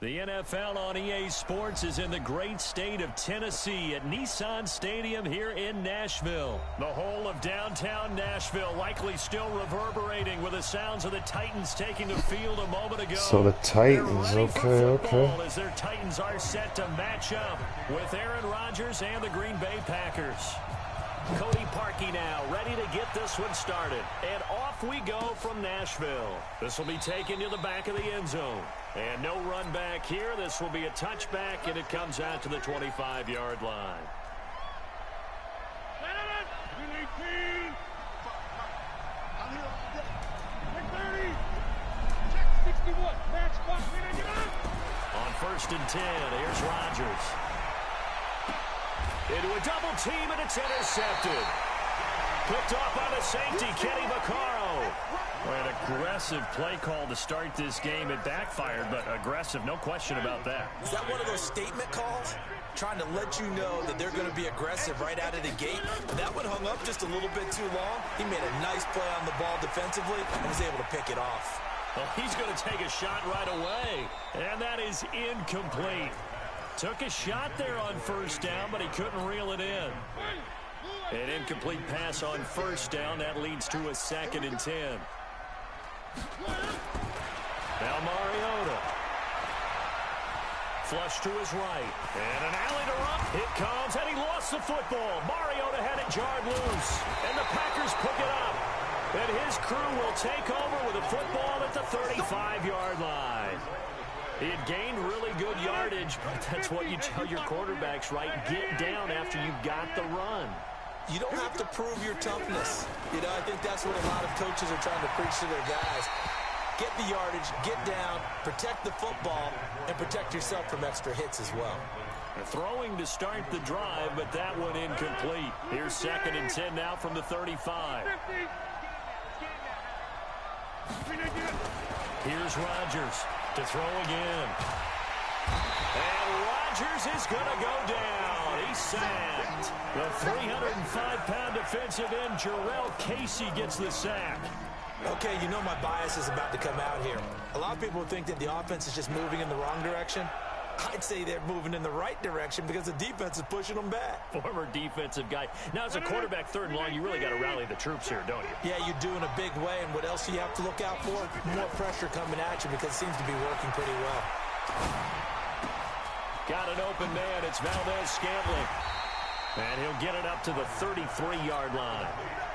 The NFL on EA Sports is in the great state of Tennessee at Nissan Stadium here in Nashville. The whole of downtown Nashville likely still reverberating with the sounds of the Titans taking the field a moment ago. So the Titans, okay. As their Titans are set to match up with Aaron Rodgers and the Green Bay Packers. Cody Parkey now ready to get this one started. And off we go from Nashville. This will be taken to the back of the end zone. And no run back here. This will be a touchback, and it comes out to the 25-yard line. On 1st and 10, here's Rodgers. Into a double team, and it's intercepted. Picked off by the safety, Kenny Vaccaro. An aggressive play call to start this game. It backfired, but aggressive, no question about that. Is that one of those statement calls? Trying to let you know that they're going to be aggressive right out of the gate. But that one hung up just a little bit too long. He made a nice play on the ball defensively and was able to pick it off. Well, he's going to take a shot right away. And that is incomplete. Took a shot there on 1st down, but he couldn't reel it in. An incomplete pass on 1st down. That leads to a 2nd and 10. Now Mariota. Flush to his right. And an alley to Rupp. It comes, and he lost the football. Mariota had it jarred loose. And the Packers pick it up. And his crew will take over with a football at the 35-yard line. He had gained really good yardage, but that's what you tell your quarterbacks, right? Get down after you got the run. You don't have to prove your toughness. You know, I think that's what a lot of coaches are trying to preach to their guys. Get the yardage, get down, protect the football, and protect yourself from extra hits as well. Throwing to start the drive, but that one incomplete. Here's 2nd and 10 now from the 35. Here's Rodgers to throw again. And Rodgers is going to go down. He's sacked. The 305-pound defensive end, Jarrell Casey, gets the sack. Okay, you know my bias is about to come out here. A lot of people think that the offense is just moving in the wrong direction. I'd say they're moving in the right direction because the defense is pushing them back. Former defensive guy. Now, as a quarterback 3rd and long, you really got to rally the troops here, don't you? Yeah, you do in a big way. And what else do you have to look out for? More pressure coming at you because it seems to be working pretty well. Got an open man. It's Valdez-Scantling. And he'll get it up to the 33-yard line.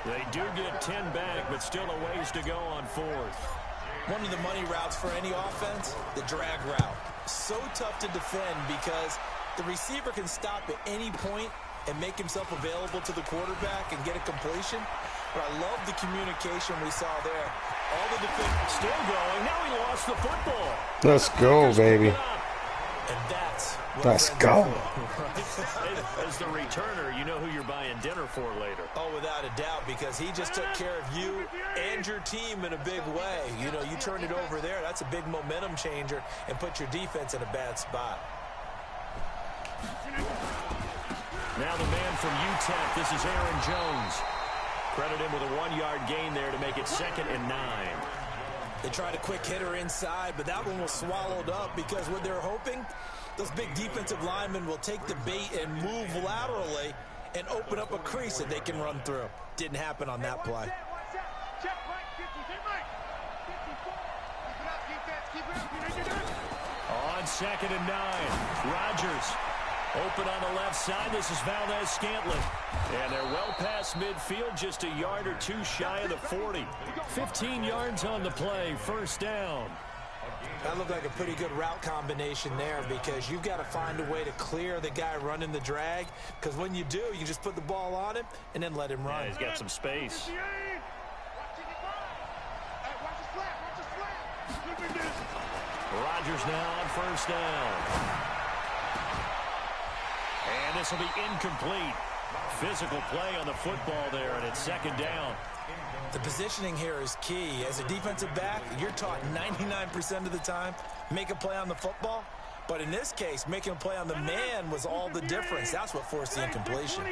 They do get 10 back, but still a ways to go on 4th. One of the money routes for any offense, the drag route. So tough to defend because the receiver can stop at any point and make himself available to the quarterback and get a completion. But I love the communication we saw there. All the defenders still going. Now he lost the football. Let's go, baby. And that's let's go. As the returner, you know who you're buying dinner for later. Oh, without a doubt, because he just took care of you and your team in a big way. You know, you turned it over there. That's a big momentum changer and put your defense in a bad spot. Now the man from UTEP, this is Aaron Jones. Credit him with a 1-yard gain there to make it 2nd and 9. They tried a quick hitter inside, but that one was swallowed up because what they're hoping, those big defensive linemen will take the bait and move laterally and open up a crease that they can run through. Didn't happen on that play. On 2nd and 9, Rodgers. Open on the left side. This is Valdez-Scantling. And they're well past midfield, just a yard or two shy of the 40. 15 yards on the play, 1st down. That looked like a pretty good route combination there because you've got to find a way to clear the guy running the drag because when you do, you just put the ball on him and then let him run. Yeah, he's got some space. Rodgers now on 1st down. And this will be incomplete. Physical play on the football there, and it's 2nd down. The positioning here is key. As a defensive back, you're taught 99% of the time, make a play on the football. But in this case, making a play on the man was all the difference. That's what forced the incompletion.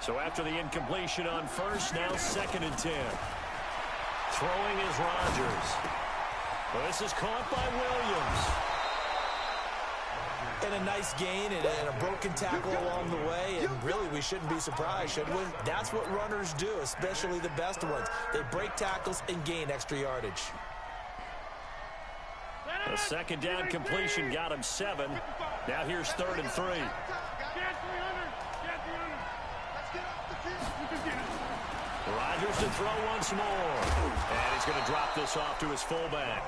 So after the incompletion on 1st, now 2nd and 10. Throwing is Rodgers. Well, this is caught by Williams. And a nice gain and a broken tackle along the way. And really, we shouldn't be surprised, should we? That's what runners do, especially the best ones. They break tackles and gain extra yardage. A second down completion got him 7. Now here's 3rd and 3. Rodgers to throw once more. And he's going to drop this off to his fullback.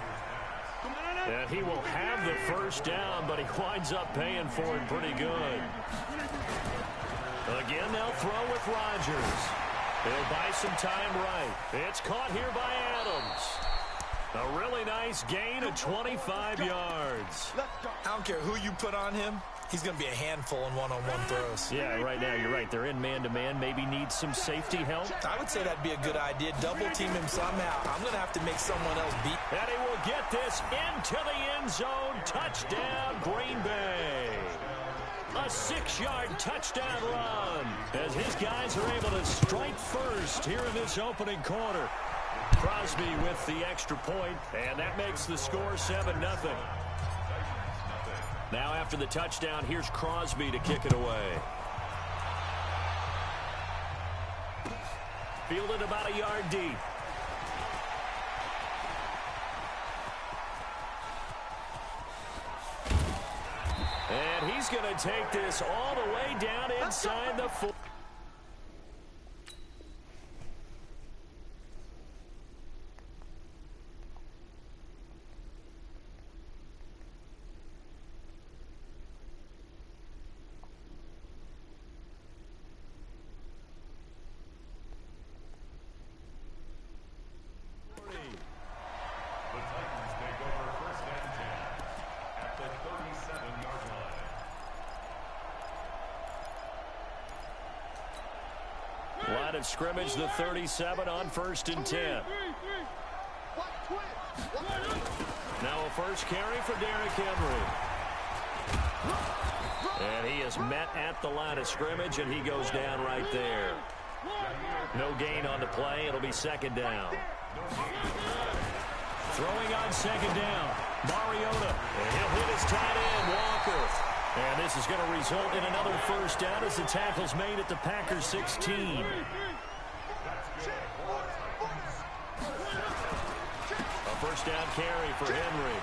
And he will have the first down, but he winds up paying for it pretty good. Again, they'll throw with Rodgers. He'll buy some time right. It's caught here by Adams. A really nice gain of 25 yards. I don't care who you put on him. He's going to be a handful in one-on-one throws. Yeah, right now you're right. They're in man-to-man. Maybe need some safety help. I would say that'd be a good idea. Double team him somehow. I'm going to have to make someone else beat. And he will get this into the end zone. Touchdown, Green Bay. A 6-yard touchdown run as his guys are able to strike first here in this opening quarter. Crosby with the extra point, and that makes the score 7-0. Now after the touchdown, here's Crosby to kick it away. Fielded about a yard deep. And he's going to take this all the way down inside the 4. Line of scrimmage, the 37 on 1st and 10. Now a first carry for Derrick Henry. And he is met at the line of scrimmage, and he goes down right there. No gain on the play. It'll be 2nd down. Throwing on 2nd down. Mariota. And he'll hit his tight end, Walker. And this is going to result in another first down as the tackle's made at the Packers 16. A first down carry for Henry.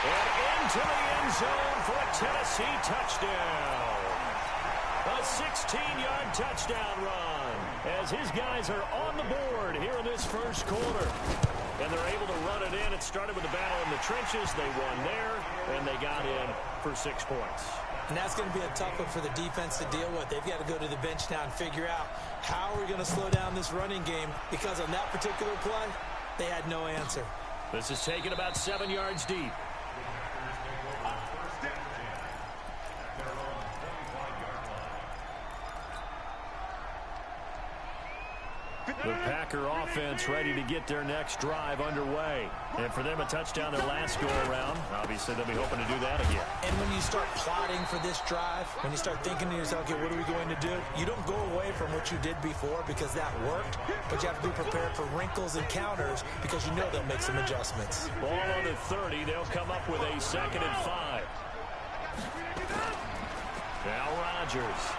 And into the end zone for a Tennessee touchdown. A 16-yard touchdown run as his guys are on the board here in this first quarter. And they're able to run it in. It started with a battle in the trenches. They won there, and they got in for 6 points. And that's going to be a tough one for the defense to deal with. They've got to go to the bench now and figure out how are we going to slow down this running game, because on that particular play, they had no answer. This is taken about 7 yards deep. The Packer offense ready to get their next drive underway. And for them, a touchdown their last go-around. Obviously, they'll be hoping to do that again. And when you start plotting for this drive, when you start thinking to yourself, okay, what are we going to do? You don't go away from what you did before because that worked, but you have to be prepared for wrinkles and counters because you know they'll make some adjustments. Ball on the 30. They'll come up with a 2nd and 5. Now Rodgers.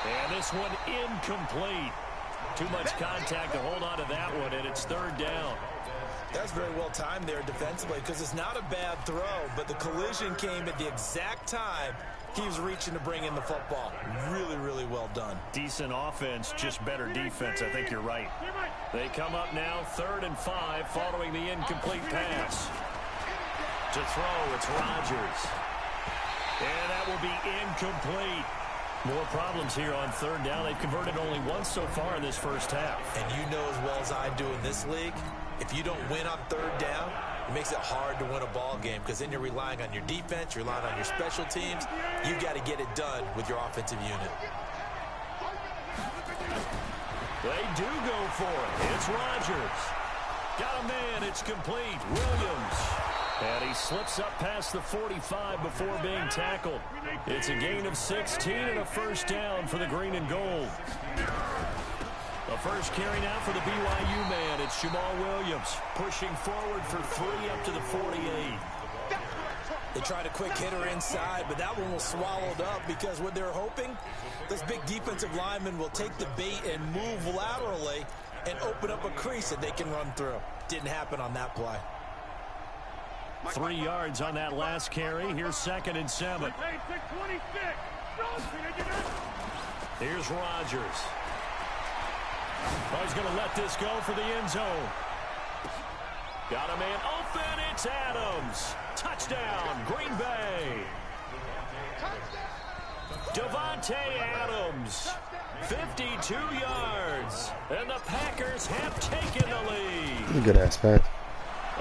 And this one incomplete. Too much contact to hold on to that one, and it's 3rd down. That's very well timed there defensively because it's not a bad throw, but the collision came at the exact time he was reaching to bring in the football. Really, really well done. Decent offense, just better defense. I think you're right. They come up now 3rd and 5 following the incomplete pass. To throw, it's Rodgers. And that will be incomplete. More problems here on 3rd down. They've converted only once so far in this first half. And you know as well as I do in this league, if you don't win on 3rd down, it makes it hard to win a ball game because then you're relying on your defense, you're relying on your special teams. You've got to get it done with your offensive unit. They do go for it. It's Rodgers. Got a man. It's complete. Williams. And he slips up past the 45 before being tackled. It's a gain of 16 and a first down for the green and gold. A first carry now for the BYU man. It's Jamal Williams pushing forward for 3 up to the 48. They tried a quick hitter inside, but that one was swallowed up because what they're hoping, this big defensive lineman will take the bait and move laterally and open up a crease that they can run through. Didn't happen on that play. 3 yards on that last carry. Here's 2nd and 7. Here's Rodgers. Oh, he's going to let this go for the end zone. Got a man open. It's Adams. Touchdown, Green Bay. Devontae Adams, 52 yards. And the Packers have taken the lead. Good ass pass.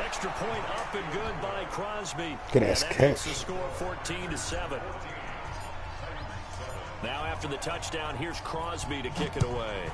Extra point up and good by Crosby. Good ass catch. catch. The score 14-7. Now after the touchdown, here's Crosby to kick it away.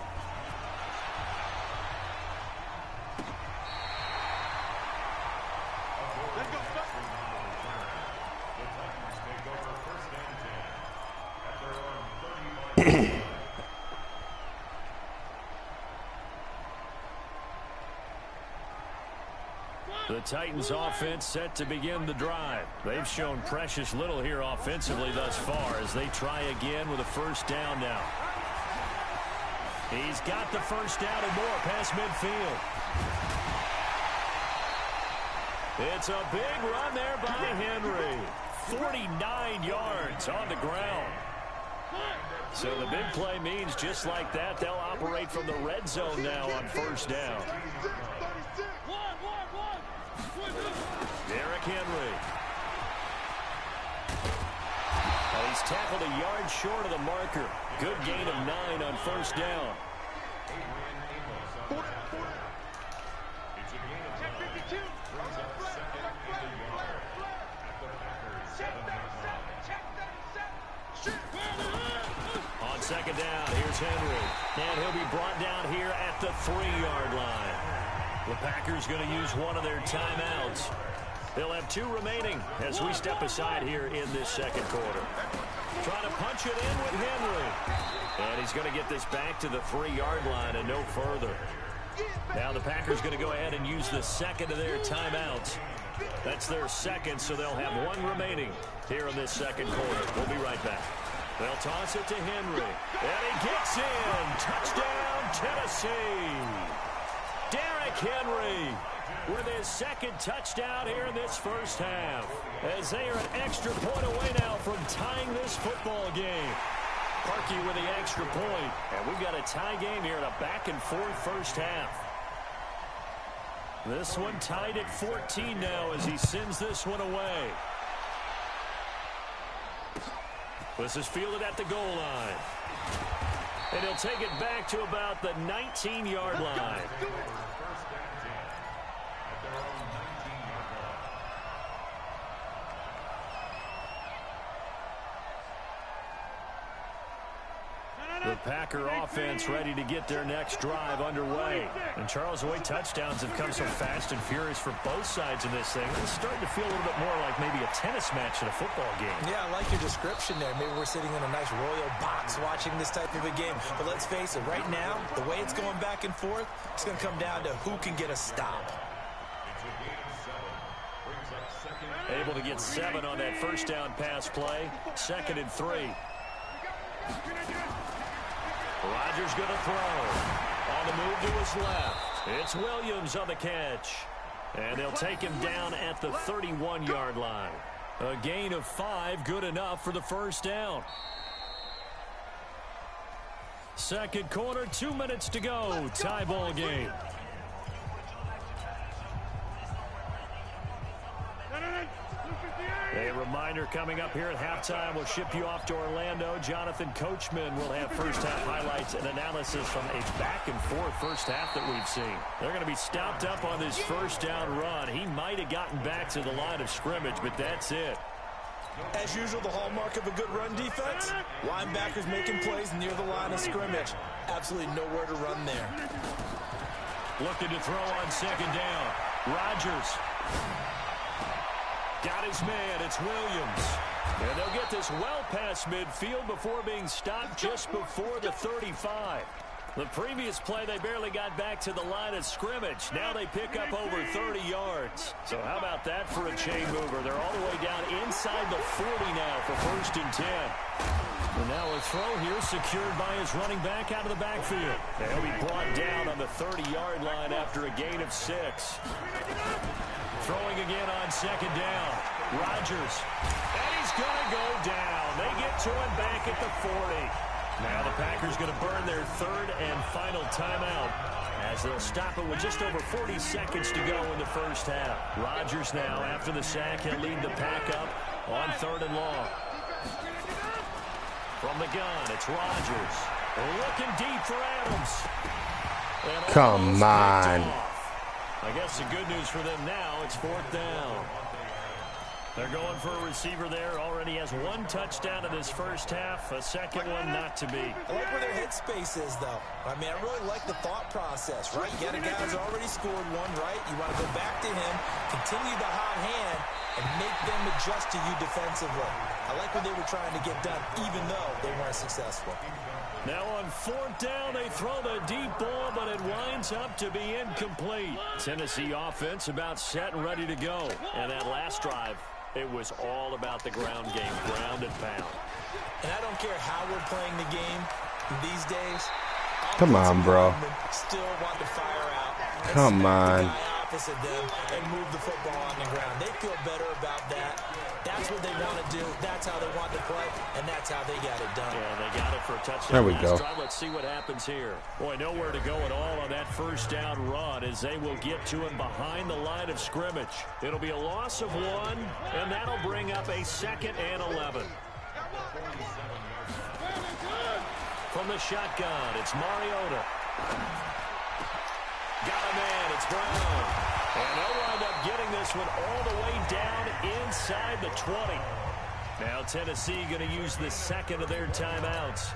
The Titans offense set to begin the drive. They've shown precious little here offensively thus far as they try again with a first down now. He's got the first down and more past midfield. It's a big run there by Henry. 49 yards on the ground. So the big play means just like that, they'll operate from the red zone now on first down. Derrick Henry. Well, he's tackled a yard short of the marker. Good gain of 9 on first down. On 2nd down, here's Henry. And he'll be brought down here at the 3-yard line. The Packers going to use one of their timeouts. They'll have 2 remaining as we step aside here in this second quarter. Trying to punch it in with Henry. And he's going to get this back to the 3-yard line and no further. Now the Packers going to go ahead and use the second of their timeouts. That's their second, so they'll have 1 remaining here in this second quarter. We'll be right back. They'll toss it to Henry. And he gets in. Touchdown, Tennessee. Derrick Henry with his 2nd touchdown here in this first half. As they are an extra point away now from tying this football game. Parkey with the extra point. And we've got a tie game here in a back-and-forth first half. This one tied at 14 now as he sends this one away. This is fielded at the goal line. And he'll take it back to about the 19-yard line. The Packer offense ready to get their next drive underway. And Charles, the way touchdowns have come so fast and furious for both sides in this thing, it's starting to feel a little bit more like maybe a tennis match in a football game. Yeah, I like your description there. Maybe we're sitting in a nice royal box watching this type of a game. But let's face it, right now, the way it's going back and forth, it's going to come down to who can get a stop. Able to get 7 on that first down pass play. 2nd and 3. Rodgers going to throw. On the move to his left. It's Williams on the catch. And they'll take him down at the 31-yard line. A gain of 5, good enough for the first down. Second quarter, 2 minutes to go. Tie ball game. A reminder coming up here at halftime. We'll ship you off to Orlando. Jonathan Coachman will have first half highlights and analysis from a back-and-forth first half that we've seen. They're going to be stopped up on this first down run. He might have gotten back to the line of scrimmage, but that's it. As usual, the hallmark of a good run defense, linebackers making plays near the line of scrimmage. Absolutely nowhere to run there. Looking to throw on 2nd down. Rodgers. Got his man. It's Williams. And they'll get this well past midfield before being stopped just before the 35. The previous play, they barely got back to the line of scrimmage. Now they pick up over 30 yards. So how about that for a chain mover? They're all the way down inside the 40 now for 1st and 10. And now a throw here secured by his running back out of the backfield. They'll be brought down on the 30-yard line after a gain of 6. Throwing again on 2nd down. Rodgers. And he's going to go down. They get to him back at the 40. Now the Packers going to burn their 3rd and final timeout as they'll stop it with just over 40 seconds to go in the first half. Rodgers now, after the sack, he'll lead the pack up on 3rd and long. From the gun, it's Rodgers. Looking deep for Adams. Come on. I guess the good news for them now, it's 4th down. They're going for a receiver there. Already has 1 touchdown in this first half. A second one not to be. I like where their headspace is, though. I mean, I really like the thought process, right? You got a guy who's already scored 1, right? You want to go back to him, continue the hot hand, and make them adjust to you defensively. I like what they were trying to get done, even though they weren't successful. Now on 4th down, they throw the deep ball, but it winds up to be incomplete. Tennessee offense about set and ready to go. And that last drive, it was all about the ground game, ground and pound. And I don't care how we're playing the game these days. Come on, bro. Still want to fire out. Come on. The guy opposite them and move the football on the ground. They feel better about that. That's what they want to do. That's how they want to play, and that's how they got it done. Yeah, they got it for a touchdown. There we go. Drive. Let's see what happens here. Boy, nowhere to go at all on that 1st down run as they will get to him behind the line of scrimmage. It'll be a loss of 1, and that'll bring up a 2nd and 11. From the shotgun, it's Mariota. Got a man, it's Brown. And they'll wind up getting this one all the way down inside the 20. Now Tennessee going to use the 2nd of their timeouts,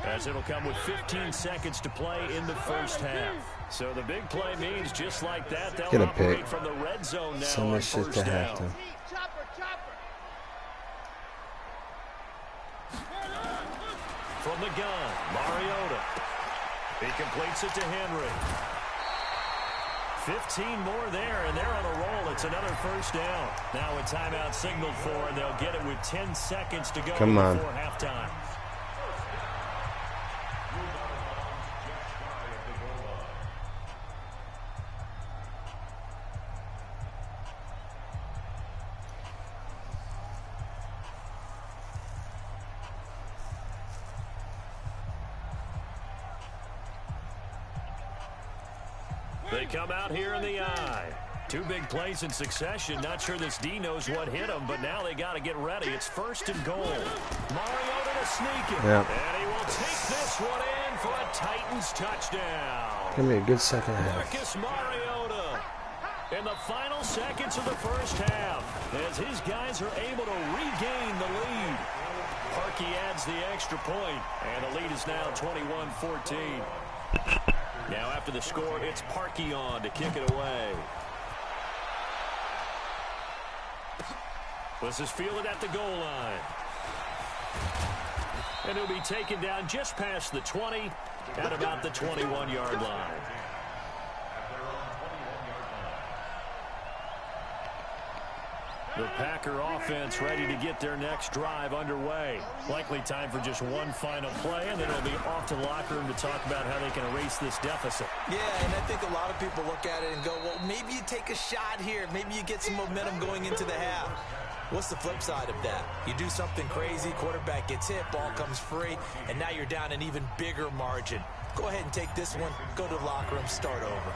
as it'll come with 15 seconds to play in the first half. So the big play means just like that, they'll operate from the red zone now. Send this shit to halftime. From the gun, Mariota. He completes it to Henry. 15 more there, and they're on a roll. It's another 1st down. Now a timeout signaled for, and they'll get it with 10 seconds to go before halftime. They come out here in the eye. 2 big plays in succession. Not sure this D knows what hit him, but now they got to get ready. It's 1st and goal. Mariota to sneak it. Yeah. And he will take this one in for a Titans touchdown. Give me a good second half. Marcus Mariota in the final seconds of the first half as his guys are able to regain the lead. Parkey adds the extra point, and the lead is now 21-14. Now after the score, it's Parkey on to kick it away. This is fielded at the goal line. And he'll be taken down just past the 20 at about the 21-yard line. The Packer offense ready to get their next drive underway. Likely time for just one final play, and then it'll be off to the locker room to talk about how they can erase this deficit. Yeah, and I think a lot of people look at it and go, well, maybe you take a shot here. Maybe you get some momentum going into the half. What's the flip side of that? You do something crazy, quarterback gets hit, ball comes free, and now you're down an even bigger margin. Go ahead and take this one, go to the locker room, start over.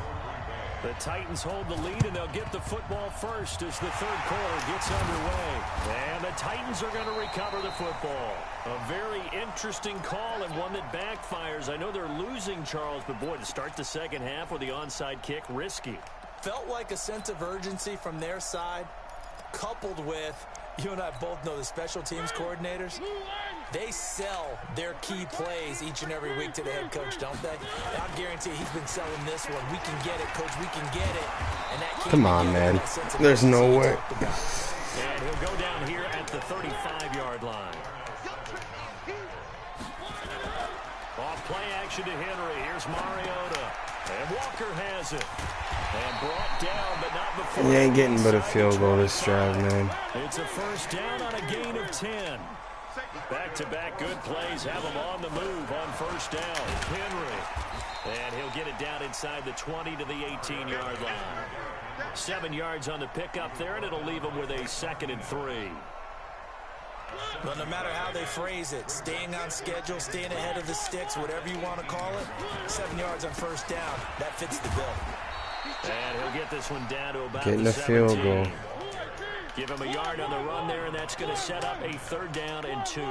The Titans hold the lead, and they'll get the football first as the third quarter gets underway. And the Titans are going to recover the football. A very interesting call and one that backfires. I know they're losing, Charles, but boy, to start the second half with the onside kick, risky. Felt like a sense of urgency from their side, coupled with, you and I both know the special teams coordinators, they sell their key plays each and every week to the head coach, don't they? And I guarantee he's been selling this one. We can get it, coach. We can get it. And that come on, man. There's no way. And he'll go down here at the 35-yard line. Off play action to Henry. Here's Mariota. And Walker has it. And brought down, but not before. He ain't getting but a field goal this drive, man. It's a first down on a gain of 10. Back-to-back good plays have him on the move on first down. Henry. And he'll get it down inside the 20 to the 18-yard line. 7 yards on the pickup there, and it'll leave him with a 2nd and 3. Well, no matter how they phrase it, staying on schedule, staying ahead of the sticks, whatever you want to call it, 7 yards on first down, that fits the bill. And he'll get this one down to about getting the a field 17. goal. Give him a yard on the run there, and that's going to set up a 3rd down and 2.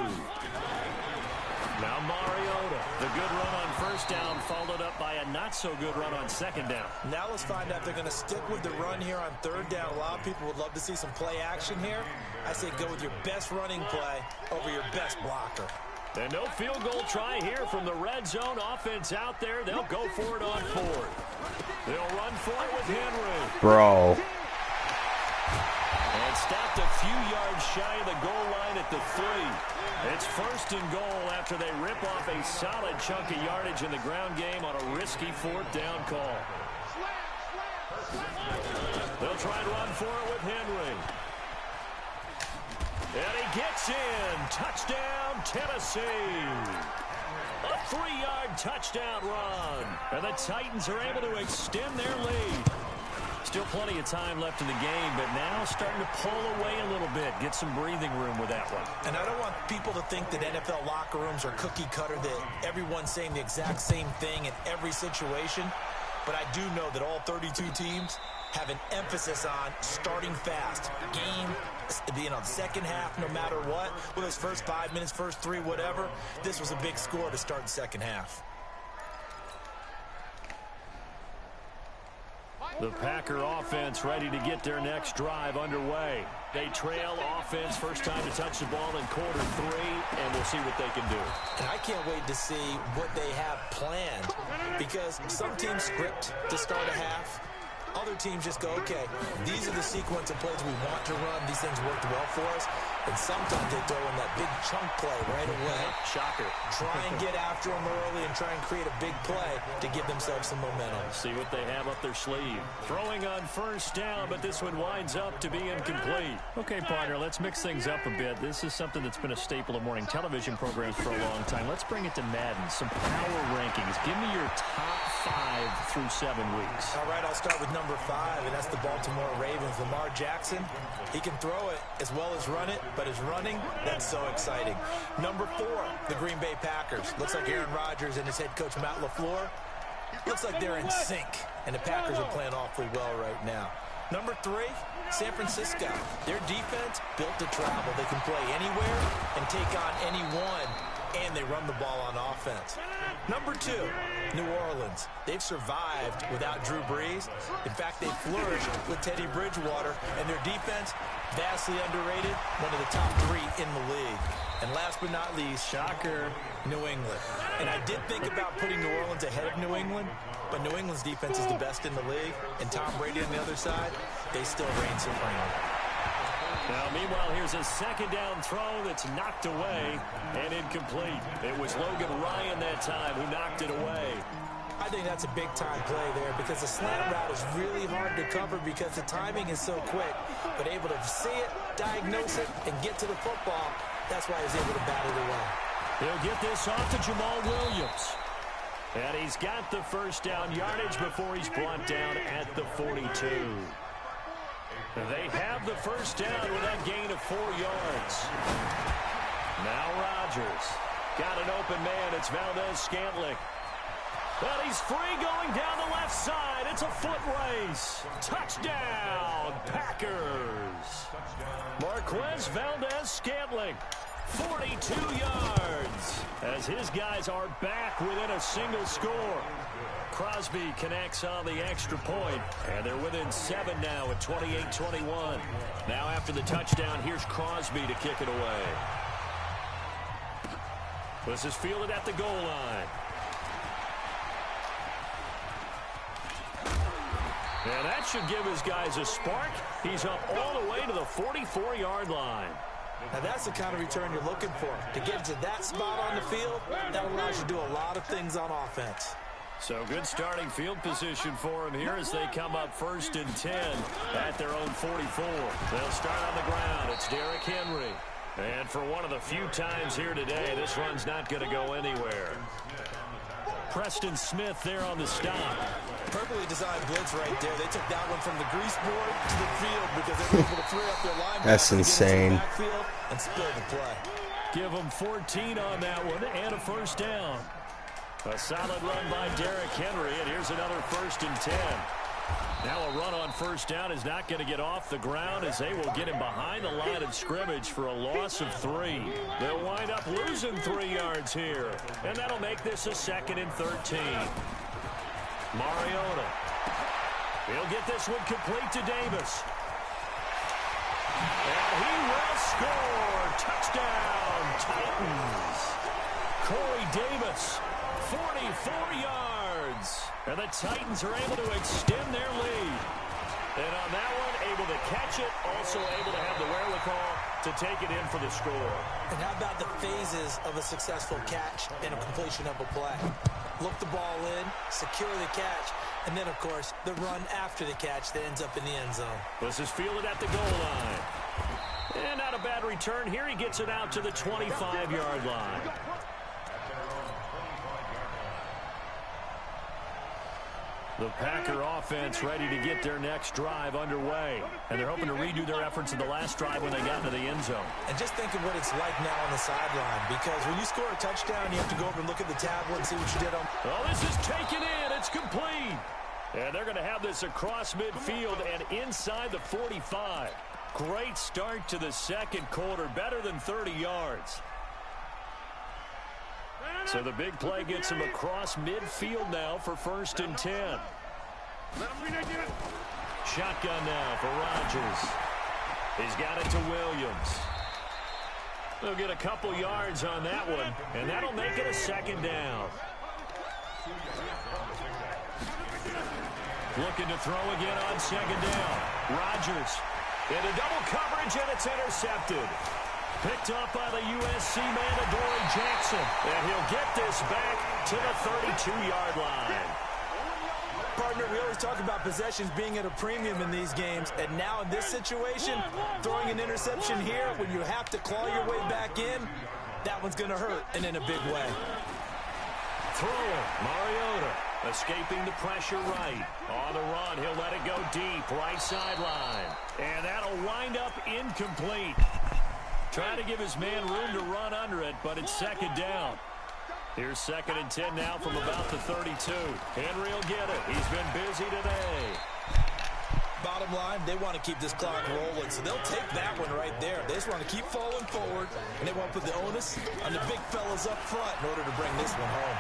Now Mariota, the good run on first down, followed up by a not-so-good run on 2nd down. Now let's find out if they're going to stick with the run here on 3rd down. A lot of people would love to see some play action here. I say go with your best running play over your best blocker. And no field goal try here from the red zone offense out there. They'll go for it on 4th. They'll run for it with Henry. Bro. And stopped a few yards shy of the goal line at the 3. It's 1st and goal after they rip off a solid chunk of yardage in the ground game on a risky 4th down call. They'll try and run for it with Henry. And he gets in. Touchdown, Tennessee. A 3-yard touchdown run. And the Titans are able to extend their lead. Still plenty of time left in the game, but now starting to pull away a little bit. Get some breathing room with that one. And I don't want people to think that NFL locker rooms are cookie cutter, that everyone's saying the exact same thing in every situation. But I do know that all 32 teams have an emphasis on starting fast. Game, being on the second half, no matter what. Whether it's first 5 minutes, first 3, whatever. This was a big score to start the second half. The Packer offense ready to get their next drive underway. They trail offense, first time to touch the ball in quarter 3, and we'll see what they can do. And I can't wait to see what they have planned, because some teams script to start a half. Other teams just go, okay, these are the sequence of plays we want to run. These things worked well for us. And sometimes they throw in that big chunk play right away. Shocker. Try and get after them early and try and create a big play to give themselves some momentum. See what they have up their sleeve. Throwing on first down, but this one winds up to be incomplete. Okay, partner, let's mix things up a bit. This is something that's been a staple of morning television programs for a long time. Let's bring it to Madden. Some power rankings. Give me your top 5 through 7 weeks. All right, I'll start with number 5, and that's the Baltimore Ravens. Lamar Jackson, he can throw it as well as run it, but his running, that's so exciting. Number 4, the Green Bay Packers. Looks like Aaron Rodgers and his head coach Matt LaFleur, looks like they're in sync, and the Packers are playing awfully well right now. Number 3, San Francisco. Their defense built to travel. They can play anywhere and take on anyone, and they run the ball on offense. Number 2, New Orleans. They've survived without Drew Brees. In fact, they flourished with Teddy Bridgewater, and their defense, vastly underrated, one of the top 3 in the league. And last but not least, shocker, New England. And I did think about putting New Orleans ahead of New England, but New England's defense is the best in the league, and Tom Brady on the other side, they still reign supreme. Now, meanwhile, here's a 2nd down throw that's knocked away and incomplete. It was Logan Ryan that time who knocked it away. I think that's a big-time play there, because the slant route is really hard to cover because the timing is so quick. But able to see it, diagnose it, and get to the football, that's why he's able to bat it away. He'll get this off to Jamal Williams. And he's got the first down yardage before he's brought down at the 42. They have the first down with that gain of 4 yards. Now Rodgers. Got an open man. It's Valdez-Scantling. But he's free going down the left side. It's a foot race. Touchdown, Packers. Marquez Valdez-Scantling, 42 yards, as his guys are back within a single score. Crosby connects on the extra point, and they're within 7 now at 28-21. Now after the touchdown, here's Crosby to kick it away. This is fielded at the goal line. And that should give his guys a spark. He's up all the way to the 44-yard line. Now that's the kind of return you're looking for. To get to that spot on the field, that allows you to do a lot of things on offense. So good starting field position for them here as they come up 1st and 10 at their own 44. They'll start on the ground. It's Derrick Henry. And for one of the few times here today, this run's not going to go anywhere. Preston Smith there on the stop. Perfectly designed blitz right there. They took that one from the grease board to the field because they were able to free up their linebackers. That's insane. And spill the play. Give them 14 on that one and a 1st down. A solid run by Derrick Henry, and here's another 1st and 10. Now a run on 1st down is not going to get off the ground as they will get him behind the line of scrimmage for a loss of 3. They'll wind up losing 3 yards here, and that'll make this a 2nd and 13. Mariota. He'll get this one complete to Davis. And he will score. Touchdown, Titans. Corey Davis, 44 yards. And the Titans are able to extend their lead. And on that one, able to catch it, also able to have the wherewithal to take it in for the score. And how about the phases of a successful catch and a completion of a play? Look the ball in, secure the catch, and then, of course, the run after the catch that ends up in the end zone. This is fielded at the goal line. And not a bad return here. He gets it out to the 25-yard line. The Packer offense ready to get their next drive underway. And they're hoping to redo their efforts in the last drive when they got into the end zone. And just think of what it's like now on the sideline, because when you score a touchdown, you have to go over and look at the tablet and see what you did on. Oh, this is taken in. It's complete. And they're going to have this across midfield and inside the 45. Great start to the 2nd quarter, better than 30 yards. So the big play gets him across midfield now for 1st and 10. Shotgun now for Rodgers. He's got it to Williams. They'll get a couple yards on that one, and that'll make it a 2nd down. Looking to throw again on 2nd down. Rodgers into double coverage, and it's intercepted. Picked up by the USC man, Adoree Jackson. And he'll get this back to the 32-yard line. Partner, we always talk about possessions being at a premium in these games. And now in this situation, throwing an interception here when you have to claw your way back in, that one's going to hurt, and in a big way. Throwing, Mariota. Escaping the pressure right. On the run, he'll let it go deep, right sideline. And that'll wind up incomplete. Trying to give his man room to run under it, but it's 2nd down. Here's 2nd and 10 now from about the 32. Henry will get it. He's been busy today. Bottom line, they want to keep this clock rolling, so they'll take that one right there. They just want to keep falling forward, and they want to put the onus on the big fellas up front in order to bring this one home.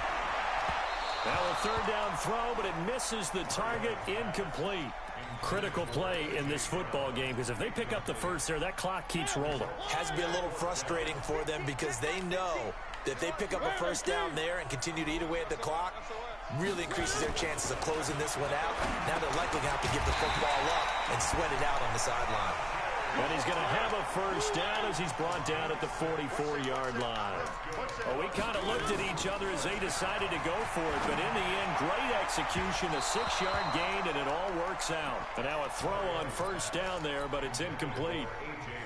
Now a 3rd down throw, but it misses the target, incomplete. Critical play in this football game, because if they pick up the 1st there, that clock keeps rolling. Has to be a little frustrating for them because they know that if they pick up a 1st down there and continue to eat away at the clock, really increases their chances of closing this one out. Now they're likely going to have to give the football up and sweat it out on the sideline. And he's going to have a 1st down as he's brought down at the 44-yard line. Oh, we kind of looked at each other as they decided to go for it, but in the end, great execution, a 6-yard gain, and it all works out. And now a throw on 1st down there, but it's incomplete.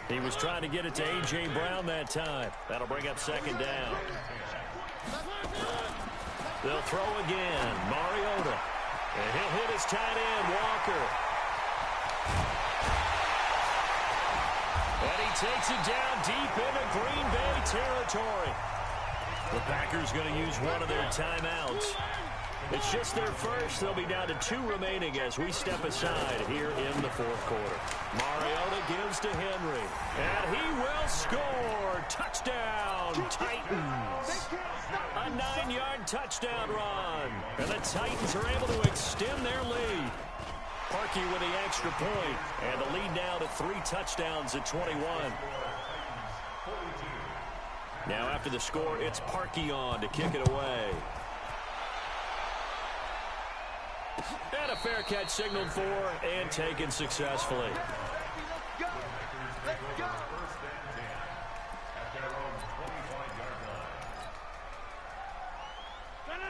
He was trying to get it to A.J. Brown that time. That'll bring up 2nd down. They'll throw again. Mariota. And he'll hit his tight end, Walker. And he takes it down deep into Green Bay territory. The Packers going to use one of their timeouts. It's just their 1st. They'll be down to 2 remaining as we step aside here in the 4th quarter. Mariota gives to Henry. And he will score. Touchdown, Titans. A 9-yard touchdown run. And the Titans are able to extend their lead. Parkey with the extra point, and the lead now to 3 touchdowns at 21. Now after the score, it's Parkey on to kick it away. And a fair catch signaled for and taken successfully.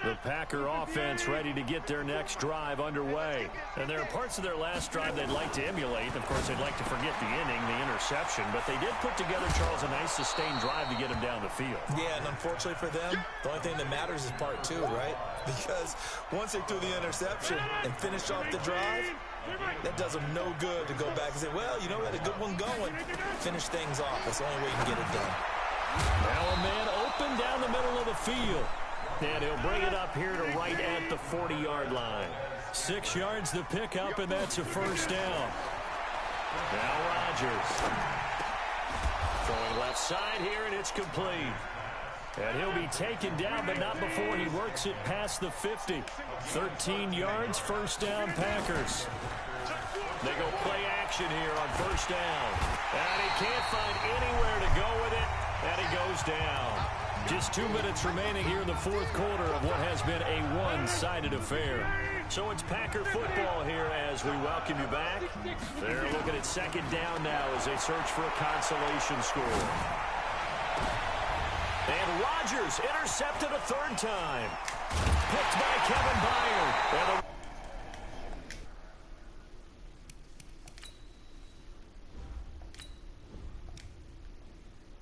The Packer offense ready to get their next drive underway. And there are parts of their last drive they'd like to emulate. Of course, they'd like to forget the inning, the interception. But they did put together, Charles, a nice sustained drive to get him down the field. Yeah, and unfortunately for them, the only thing that matters is part two, right? Because once they threw the interception and finished off the drive, that does them no good to go back and say, well, you know, we had a good one going. Finish things off. That's the only way you can get it done. Now a man open down the middle of the field. And he'll bring it up here to right at the 40-yard line. 6 yards the pickup, and that's a first down. Now Rodgers. Throwing left side here, and it's complete. And he'll be taken down, but not before he works it past the 50. 13 yards, first down, Packers. They go play action here on first down. And he can't find anywhere to go with it, and he goes down. Just 2 minutes remaining here in the fourth quarter of what has been a one-sided affair. So it's Packer football here as we welcome you back. They're looking at second down now as they search for a consolation score. And Rodgers intercepted a third time. Picked by Kevin Byard. And the